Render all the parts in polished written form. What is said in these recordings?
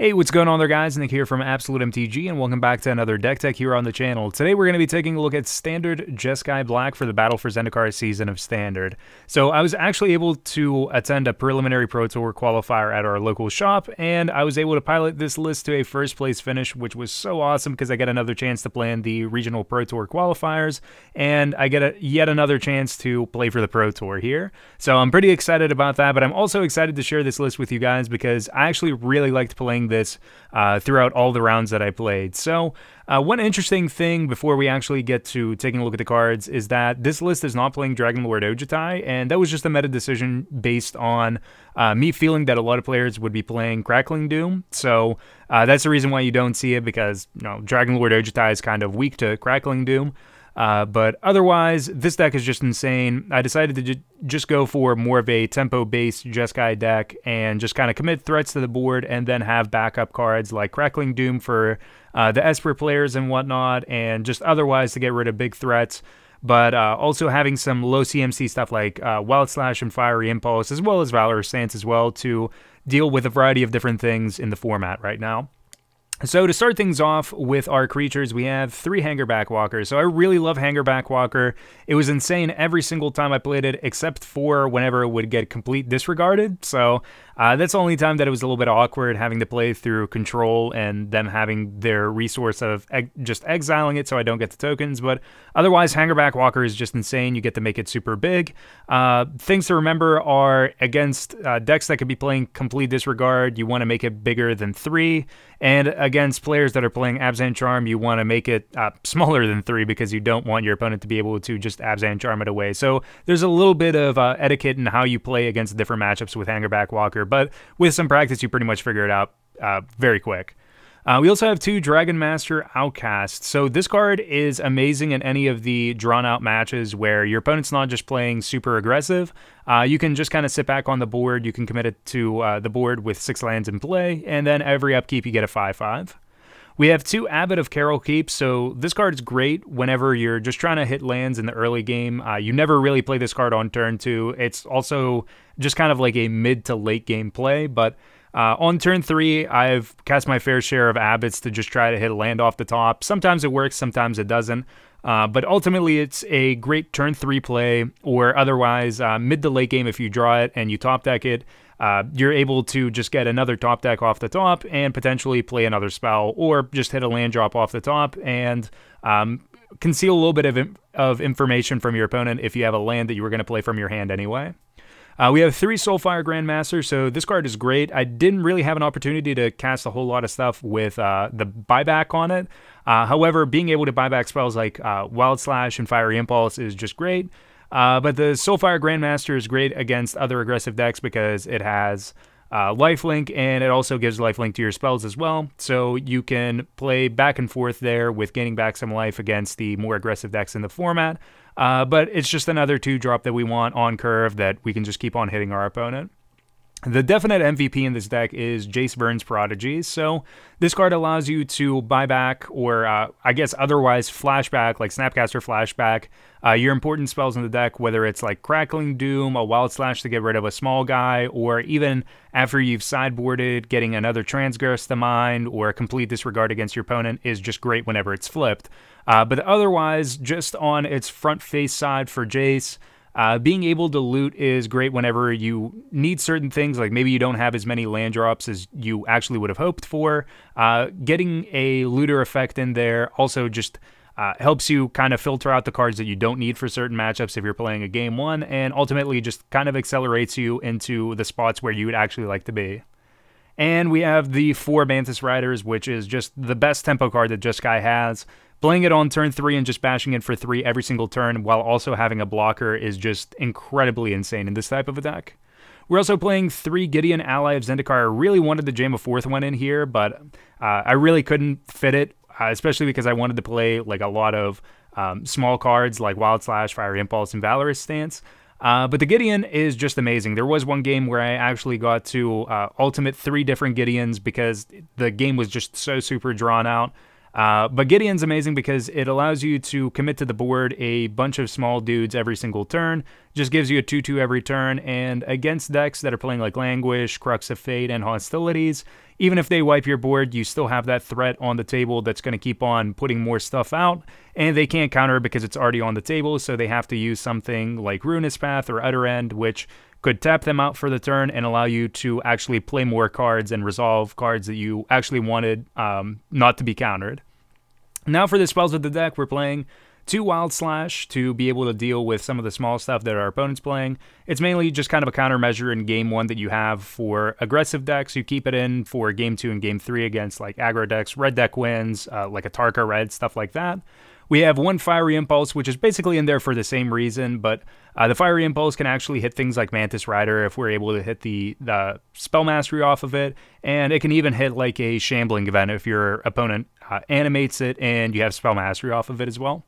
Hey, what's going on there, guys? Nick here from Absolute MTG, and welcome back to another deck tech here on the channel. Today we're going to be taking a look at Standard Jeskai Black for the Battle for Zendikar season of Standard. So I was actually able to attend a preliminary Pro Tour qualifier at our local shop, and I was able to pilot this list to a first place finish, which was so awesome because I get another chance to play in the regional Pro Tour qualifiers, and I get yet another chance to play for the Pro Tour here. So I'm pretty excited about that, but I'm also excited to share this list with you guys because I actually really liked playing this throughout all the rounds that I played. So one interesting thing before we actually get to taking a look at the cards is that this list is not playing Dragonlord Ojutai, and that was just a meta decision based on me feeling that a lot of players would be playing Crackling Doom. So that's the reason why you don't see it, because Dragonlord Ojutai is kind of weak to Crackling Doom. But otherwise, this deck is just insane. I decided to just go for more of a tempo-based Jeskai deck and just kind of commit threats to the board and then have backup cards like Crackling Doom for the Esper players and whatnot, and just otherwise to get rid of big threats. But also having some low CMC stuff like Wild Slash and Fiery Impulse, as well as Valorous Stance as well, to deal with a variety of different things in the format right now. So to start things off with our creatures, we have 3 Hangarback Walkers. So I really love Hangarback Walker. It was insane every single time I played it, except for whenever it would get Complete Disregarded. So that's the only time that it was a little bit awkward having to play through Control and them having their resource of just exiling it so I don't get the tokens. But otherwise, Hangarback Walker is just insane. You get to make it super big. Things to remember are against decks that could be playing Complete Disregard, you want to make it bigger than 3. And against players that are playing Abzan Charm, you want to make it smaller than 3 because you don't want your opponent to be able to just Abzan Charm it away. So there's a little bit of etiquette in how you play against different matchups with Hangarback Walker, but with some practice, you pretty much figure it out very quick. We also have 2 Dragonmaster Outcast. So this card is amazing in any of the drawn-out matches where your opponent's not just playing super aggressive. You can just kind of sit back on the board. You can commit it to the board with 6 lands in play, and then every upkeep you get a 5/5. We have 2 Abbot of Keral keeps, so this card is great whenever you're just trying to hit lands in the early game. You never really play this card on turn 2. It's also just kind of like a mid to late game play, but on turn 3, I've cast my fair share of Abbots to just try to hit a land off the top. Sometimes it works, sometimes it doesn't. But ultimately, it's a great turn 3 play, or otherwise, mid to late game, if you draw it and you top deck it, you're able to just get another top deck off the top and potentially play another spell, or just hit a land drop off the top and conceal a little bit of information from your opponent if you have a land that you were going to play from your hand anyway. We have 3 Soulfire Grandmaster, so this card is great. I didn't really have an opportunity to cast a whole lot of stuff with the buyback on it. However, being able to buy back spells like Wild Slash and Fiery Impulse is just great. But the Soulfire Grandmaster is great against other aggressive decks because it has lifelink, and it also gives lifelink to your spells as well. So you can play back and forth there with gaining back some life against the more aggressive decks in the format. But it's just another 2-drop that we want on curve that we can just keep on hitting our opponent. The definite MVP in this deck is Jace Vryn's Prodigy. So this card allows you to buy back, or I guess otherwise flashback, like Snapcaster Flashback, your important spells in the deck, whether it's like Crackling Doom, a Wild Slash to get rid of a small guy, or even after you've sideboarded, getting another Transgress the Mind or a Complete Disregard against your opponent is just great whenever it's flipped. But otherwise, just on its front face side for Jace, being able to loot is great whenever you need certain things, like maybe you don't have as many land drops as you actually would have hoped for. Getting a looter effect in there also just helps you kind of filter out the cards that you don't need for certain matchups if you're playing a game 1, and ultimately just kind of accelerates you into the spots where you would actually like to be. And we have the 4 Mantis Riders, which is just the best tempo card that Jeskai has. Playing it on turn 3 and just bashing it for 3 every single turn while also having a blocker is just incredibly insane in this type of a deck. We're also playing 3 Gideon, Ally of Zendikar. I really wanted to jam a 4th one in here, but I really couldn't fit it, especially because I wanted to play like a lot of small cards like Wild Slash, Fiery Impulse, and Valorous Stance. But the Gideon is just amazing. There was one game where I actually got to ultimate 3 different Gideons because the game was just so super drawn out. But Gideon's amazing because it allows you to commit to the board a bunch of small dudes every single turn. Just gives you a 2/2 every turn, and against decks that are playing like Languish, Crux of Fate, and Hostilities, even if they wipe your board, you still have that threat on the table that's going to keep on putting more stuff out, and they can't counter it because it's already on the table, so they have to use something like Ruinous Path or Utter End, which could tap them out for the turn and allow you to actually play more cards and resolve cards that you actually wanted not to be countered. Now for the spells of the deck, we're playing 2 Wild Slash to be able to deal with some of the small stuff that our opponent's playing. It's mainly just kind of a countermeasure in Game 1 that you have for aggressive decks. You keep it in for Game 2 and Game 3 against like aggro decks, red deck wins, like a Tarka Red, stuff like that. We have 1 Fiery Impulse, which is basically in there for the same reason, but the Fiery Impulse can actually hit things like Mantis Rider if we're able to hit the Spell Mastery off of it, and it can even hit like a Shambling Event if your opponent animates it and you have Spell Mastery off of it as well.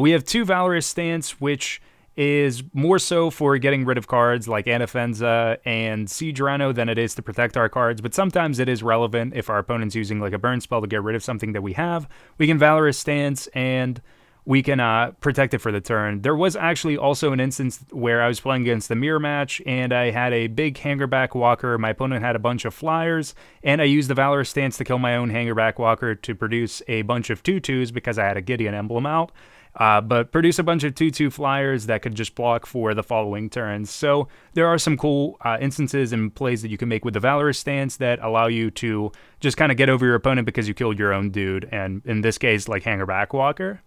We have 2 Valorous Stance, which is more so for getting rid of cards like Anafenza and Siege Rhino than it is to protect our cards, but sometimes it is relevant if our opponent's using like a burn spell to get rid of something that we have. We can Valorous Stance and we can protect it for the turn. There was actually also an instance where I was playing against the mirror match and I had a big Hangarback Walker. My opponent had a bunch of flyers and I used the Valorous Stance to kill my own Hangarback Walker to produce a bunch of 2/2s because I had a Gideon emblem out. But produce a bunch of 2/2 flyers that could just block for the following turns. So there are some cool instances and plays that you can make with the Valorous Stance that allow you to just kind of get over your opponent because you killed your own dude, and in this case, like Hangarback Walker.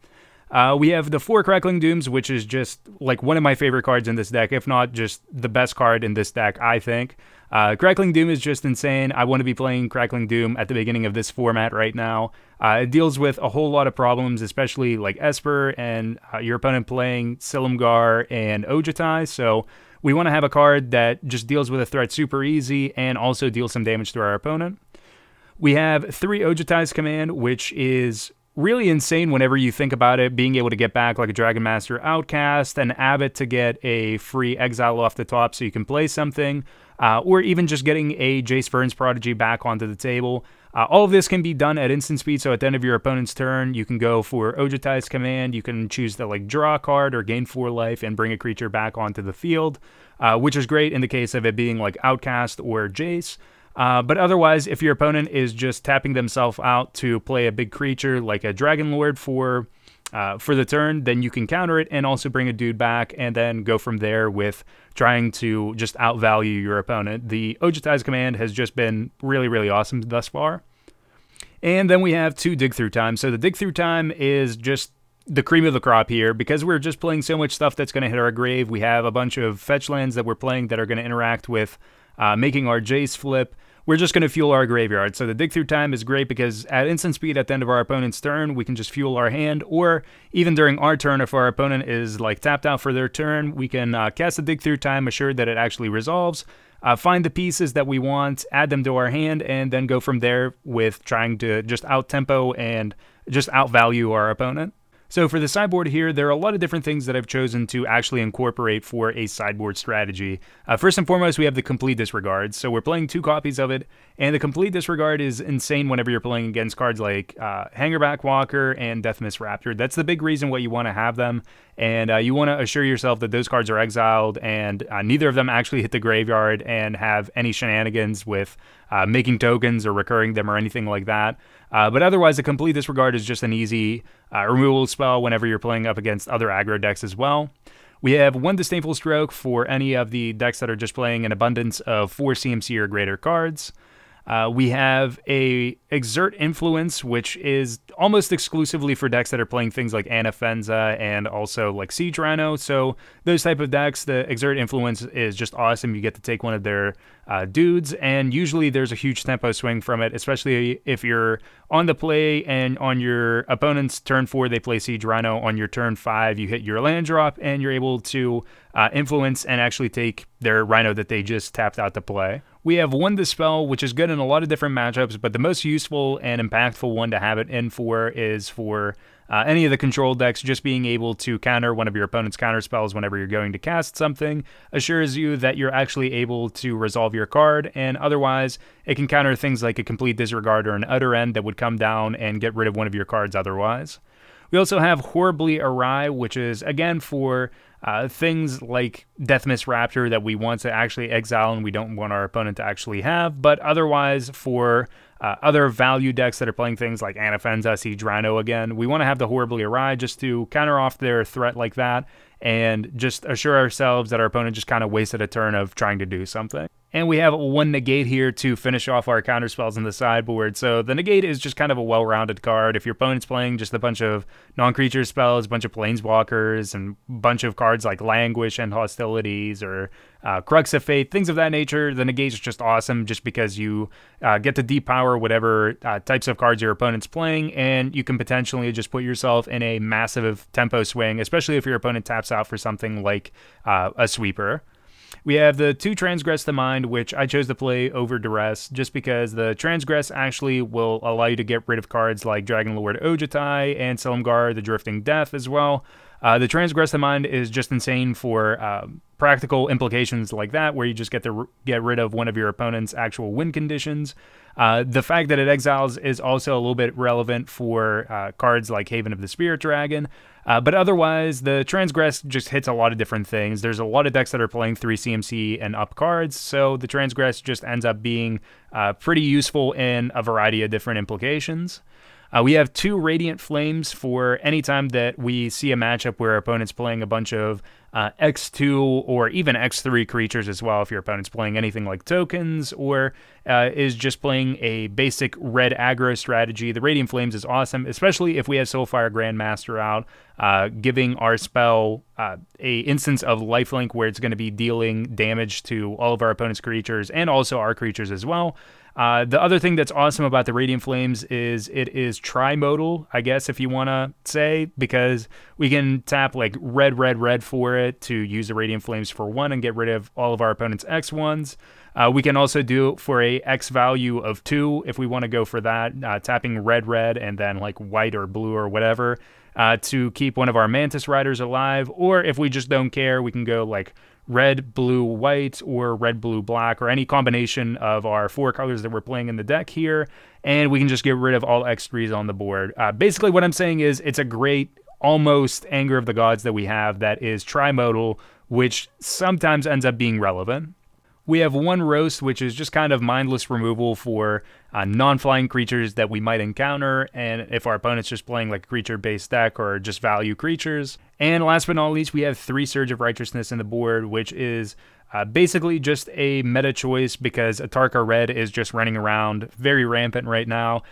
We have the 4 Crackling Dooms, which is just like one of my favorite cards in this deck, if not just the best card in this deck, I think. Crackling Doom is just insane. I want to be playing Crackling Doom at the beginning of this format right now. It deals with a whole lot of problems, especially like Esper and your opponent playing Silumgar and Ojutai, so we want to have a card that just deals with a threat super easy and also deals some damage to our opponent. We have 3 Ojutai's Command, which is really insane whenever you think about it, being able to get back like a Dragonmaster Outcast, an Abbot to get a free exile off the top so you can play something, or even just getting a Jace Vryn's Prodigy back onto the table. All of this can be done at instant speed, so at the end of your opponent's turn, you can go for Ojutai's Command, you can choose to like draw a card or gain 4 life and bring a creature back onto the field, which is great in the case of it being like Outcast or Jace. But otherwise, if your opponent is just tapping themselves out to play a big creature like a Dragon Lord for the turn, then you can counter it and also bring a dude back and then go from there with trying to just outvalue your opponent. The Ojutai's Command has just been really, really awesome thus far. And then we have 2 Dig Through Time. So the Dig Through Time is just the cream of the crop here because we're just playing so much stuff that's going to hit our grave. We have a bunch of fetch lands that we're playing that are going to interact with making our Jace flip. We're just going to fuel our graveyard. So the Dig Through Time is great because at instant speed at the end of our opponent's turn, we can just fuel our hand, or even during our turn, if our opponent is like tapped out for their turn, we can cast a Dig Through Time, assured that it actually resolves, find the pieces that we want, add them to our hand, and then go from there with trying to just out-tempo and just outvalue our opponent. So for the sideboard here, there are a lot of different things that I've chosen to actually incorporate for a sideboard strategy. First and foremost, we have the Complete Disregard. So we're playing 2 copies of it, and the Complete Disregard is insane whenever you're playing against cards like Hangarback Walker and Deathmist Raptor. That's the big reason why you want to have them, and you want to assure yourself that those cards are exiled and neither of them actually hit the graveyard and have any shenanigans with making tokens or recurring them or anything like that. But otherwise, the Complete Disregard is just an easy removal spell whenever you're playing up against other aggro decks as well. We have 1 Disdainful Stroke for any of the decks that are just playing an abundance of 4 CMC or greater cards. We have a Exert Influence, which is almost exclusively for decks that are playing things like Anafenza and also like Siege Rhino. So those type of decks, the Exert Influence is just awesome. You get to take one of their dudes, and usually there's a huge tempo swing from it, especially if you're on the play and on your opponent's turn 4, they play Siege Rhino. On your turn 5, you hit your land drop, and you're able to influence and actually take their Rhino that they just tapped out to play. We have 1 Dispel, which is good in a lot of different matchups, but the most useful and impactful one to have it in for is for any of the control decks, just being able to counter one of your opponent's counter spells whenever you're going to cast something assures you that you're actually able to resolve your card, and otherwise it can counter things like a Complete Disregard or an Utter End that would come down and get rid of one of your cards otherwise. We also have Horribly Awry, which is, again, for things like Deathmist Raptor that we want to actually exile and we don't want our opponent to actually have, but otherwise for other value decks that are playing things like Anafenza, Siege Rhino again, we want to have the Horribly Awry just to counter off their threat like that and just assure ourselves that our opponent just kind of wasted a turn of trying to do something. And we have one negate here to finish off our counter spells in the sideboard. So the negate is just kind of a well-rounded card. If your opponent's playing just a bunch of non-creature spells, a bunch of planeswalkers, and a bunch of cards like Languish and Hostilities or Crux of Fate, things of that nature, the negate is just awesome just because you get to depower whatever types of cards your opponent's playing, and you can potentially just put yourself in a massive tempo swing, especially if your opponent taps out for something like a sweeper. We have the 2 Transgress the Mind, which I chose to play over Duress, just because the Transgress actually will allow you to get rid of cards like Dragon Lord Ojutai and Silumgar, the Drifting Death as well. The Transgress the Mind is just insane for practical implications like that, where you just get to get rid of one of your opponent's actual win conditions. The fact that it exiles is also a little bit relevant for cards like Haven of the Spirit Dragon. But otherwise, the Transgress just hits a lot of different things. There's a lot of decks that are playing 3 CMC and up cards, so the Transgress just ends up being pretty useful in a variety of different implications. We have 2 Radiant Flames for any time that we see a matchup where our opponent's playing a bunch of X2 or even X3 creatures as well, if your opponent's playing anything like tokens or is just playing a basic red aggro strategy. The Radiant Flames is awesome, especially if we have Soulfire Grandmaster out, giving our spell a instance of lifelink where it's going to be dealing damage to all of our opponent's creatures and also our creatures as well. The other thing that's awesome about the Radiant Flames is it is tri-modal, I guess, if you want to say, because we can tap like red, red, red for it to use the Radiant Flames for 1 and get rid of all of our opponent's X1s. We can also do it for a X value of 2 if we want to go for that, tapping red, red, and then like white or blue or whatever to keep one of our Mantis Riders alive. Or if we just don't care, we can go like red, blue, white, or red, blue, black, or any combination of our 4 colors that we're playing in the deck here, and we can just get rid of all X3s on the board. Basically, what I'm saying is it's a great, almost Anger of the Gods that we have that is tri-modal, which sometimes ends up being relevant. We have 1 Roast, which is just kind of mindless removal for non-flying creatures that we might encounter, and if our opponent's just playing like a creature-based deck or just value creatures. And last but not least, we have 3 Surge of Righteousness in the board, which is basically just a meta choice because Atarka Red is just running around very rampant right now.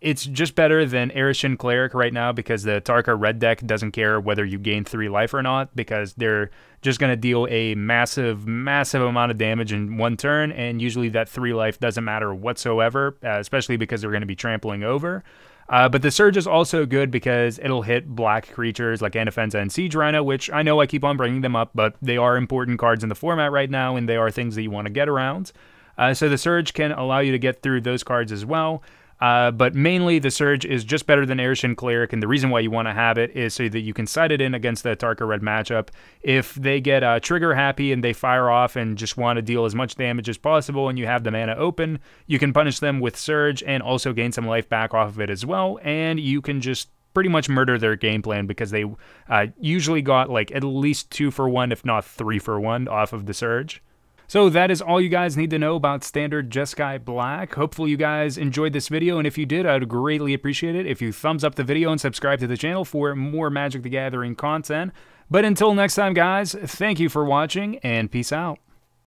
It's just better than Erishin Cleric right now because the Atarka Red deck doesn't care whether you gain 3 life or not because they're just going to deal a massive, massive amount of damage in 1 turn, and usually that 3 life doesn't matter whatsoever, especially because they're going to be trampling over. But the Surge is also good because it'll hit black creatures like Anafenza and Siege Rhino, which I know I keep on bringing them up, but they are important cards in the format right now, and they are things that you want to get around. So the Surge can allow you to get through those cards as well. But mainly the Surge is just better than Erishin Cleric, and the reason why you want to have it is so that you can side it in against the Atarka Red matchup. If they get trigger happy and they fire off and just want to deal as much damage as possible and you have the mana open, you can punish them with Surge and also gain some life back off of it as well, and you can just pretty much murder their game plan because they usually got like at least 2 for 1, if not 3 for 1 off of the Surge. So that is all you guys need to know about standard Jeskai Black. Hopefully you guys enjoyed this video, and if you did, I would greatly appreciate it if you thumbs up the video and subscribe to the channel for more Magic the Gathering content. But until next time, guys, thank you for watching, and peace out.